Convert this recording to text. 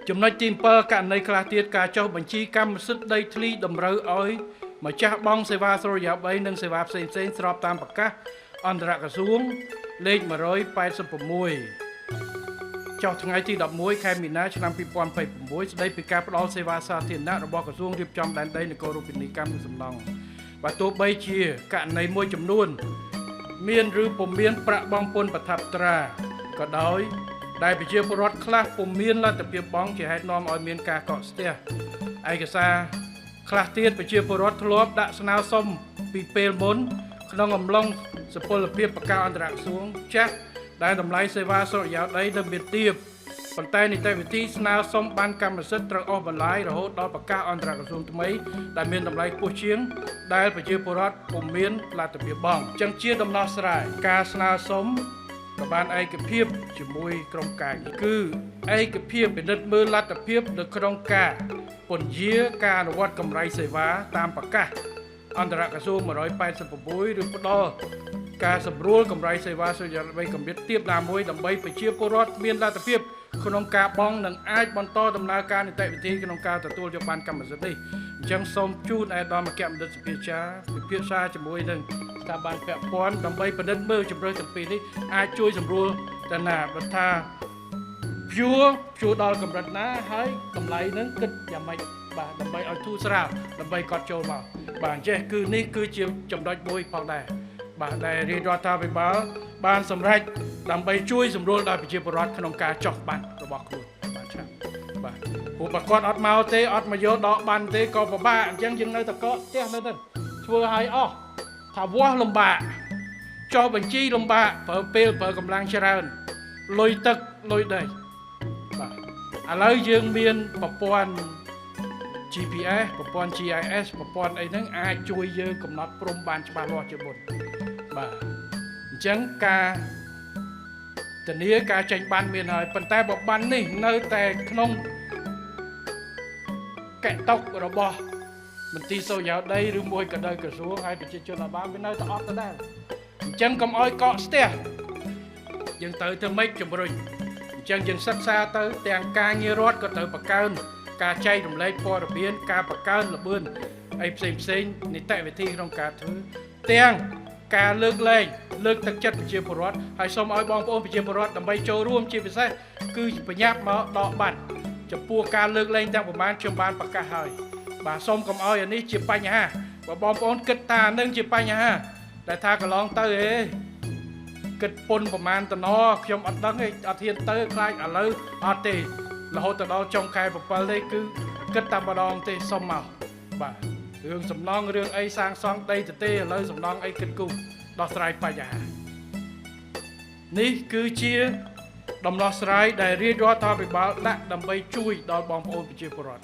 ចំណុចទី7ករណីខ្លះទៀតការចុះបញ្ជីកម្មសិទ្ធិដីធ្លីតម្រូវឲ្យម្ចាស់បង់សេវាសុរិយោដីនិងសេវាផ្សេងៗស្របតាមប្រកាសអន្តរក្រសួងលេខ186ចុះថ្ងៃទី11ខែមីនាឆ្នាំ2026ស្តីពីការផ្តល់សេវាសាធារណៈរបស់ក្រសួងរៀបចំដែនដីនគររូបនីយកម្មនិងសំណង់បើទោះបីជាករណីមួយចំនួនមានឬពុំមានប្រាក់បង់ពន្ធប្រថាប់ត្រាក៏ដោយដែលប្រជាពលរដ្ឋខ្លះពុំមានលទ្ធភាពបង់ជាហេតុនាំឲ្យមានការកកស្ទះឯកសារខ្លះទៀតប្រជាពលរដ្ឋធ្លាប់ដាក់ស្នើសុំពីពេលមុនក្នុងអំឡុងសុពលភាពប្រកាសអន្តរក្រសួងចាស់ដែលតម្លៃសេវាសុរិយោដីនៅមានទាបប៉ុន្តែនីតិវិធីស្នើសុំបានកម្មសិទ្ធិត្រូវអស់បន្លាយរហូតដល់ប្រកាសអន្តរក្រសួងថ្មីដែលមានតម្លៃខ្ពស់ជាងដែលប្រជាពលរដ្ឋពុំមានលទ្ធភាពបង់អញ្ចឹងជាដំណោះស្រាយការស្នើសុំក៏បានឯកភាពជាមួយក្រុមការងារគឺឯកភាពពិនិត្យមើលលទ្ធភាពនៅក្នុងការពន្យាការអនុវត្តកម្រៃសេវាតាមប្រកាសអន្តរក្រសួង186ឬផ្ដល់ការសម្រួលកម្រៃសេវាសុរិយោដីកម្រិតទាបណាមួយដើម្បីប្រជាពលរដ្ឋមានលទ្ធភាពក្នុងការបង់និងអាចបន្តដំណើរការនីតិវិធីក្នុងការទទួលយកបានកម្មសិទ្ធិនេះអញ្ចឹងសូមជូនឯកឧត្តមអគ្គមណ្ឌិតសភាចារពិភាក្សាជាមួយនឹងស្ថាប័នពាក់ព័ន្ធដើម្បីពិនិត្យមើលជំរឿនទាំងពីរនេះអាចជួយសម្រួលទៅណាបើថាព្យួរដល់កម្រិតណាហើយតម្លៃនឹងគិតយ៉ាងម៉េចបាទដើម្បីឲ្យធូរស្រាលដើម្បីកត់ចូលមកបាទអញ្ចឹងគឺនេះគឺជាចំណុចមួយផងដែរបាទដែលរាជរដ្ឋាភិបាលបានសម្រេចដើម្បីជួយសម្រួលដល់ប្រជាពលរដ្ឋក្នុងការចុះបានរបស់ខ្លួនបាទឆាប់បាទព្រោះបើគាត់អត់មកទេអត់មកយកដកបានទេក៏ពិបាកអញ្ចឹងយើងនៅតែកកផ្ទះនៅទៅធ្វើឲ្យអស់ថាវាស់លំបាកចុះបញ្ជីលំបាកប្រើពេលប្រើកម្លាំងច្រើនលុយទឹកលុយដីបាទឥឡូវយើងមានប្រព័ន្ធ GPS ប្រព័ន្ធ GIS ប្រព័ន្ធអីហ្នឹងអាចជួយយើងកំណត់ព្រំបានច្បាស់លាស់ជាមុនបាទអញ្ចឹងការធានាការចេញបានមានហើយប៉ុន្តែបើបាននេះនៅតែក្នុងកែតុករបស់មន្ទីរសុរិយោដីឬមួយក៏ដោយក្រសួងហើយប្រជាជនអាបានវានៅតែអត់ដដែលអញ្ចឹងកុំឲ្យកកស្ទះយើងទៅធ្វើម៉េចជំរុញអញ្ចឹងយើងសិក្សាទៅទាំងការងាររដ្ឋក៏ត្រូវបង្កើនការចែករំលែកព័ត៌មានការបង្កើនល្បឿនអីផ្សេងនីតិវិធីក្នុងការធ្វើទាំងការលើកលែងលើកទឹកចិត្តប្រជាពលរដ្ឋហើយសូមឲ្យបងប្អូនប្រជាពលរដ្ឋដើម្បីចូលរួមជាពិសេសគឺបញ្ញាប់មកដកបាត់ចំពោះការលើកលែងទាំងប្រមាណខ្ញុំបានប្រកាសហើយបាទសូមកុំឲ្យអានេះជាបញ្ហាបើបងប្អូនគិតថានឹងជាបញ្ហាតែថាកន្លងទៅគិតពុនប្រមាណតំណខ្ញុំអត់ដឹងទេអត់ហ៊ានទៅខ្លាចឥឡូវអត់ទេរហូតដល់ចុងខែ7ទេគឺគិតតែម្ដងទេសុំមកបាទរឿងសំណងរឿងអីសាងសង់ដីទេឥឡូវសំណងអីគិតគូដោះស្រាយបញ្ហានេះគឺជាដំណោះស្រាយដែលរាជរដ្ឋាភិបាលដាក់ដើម្បីជួយដល់បងប្អូនប្រជាពលរដ្ឋ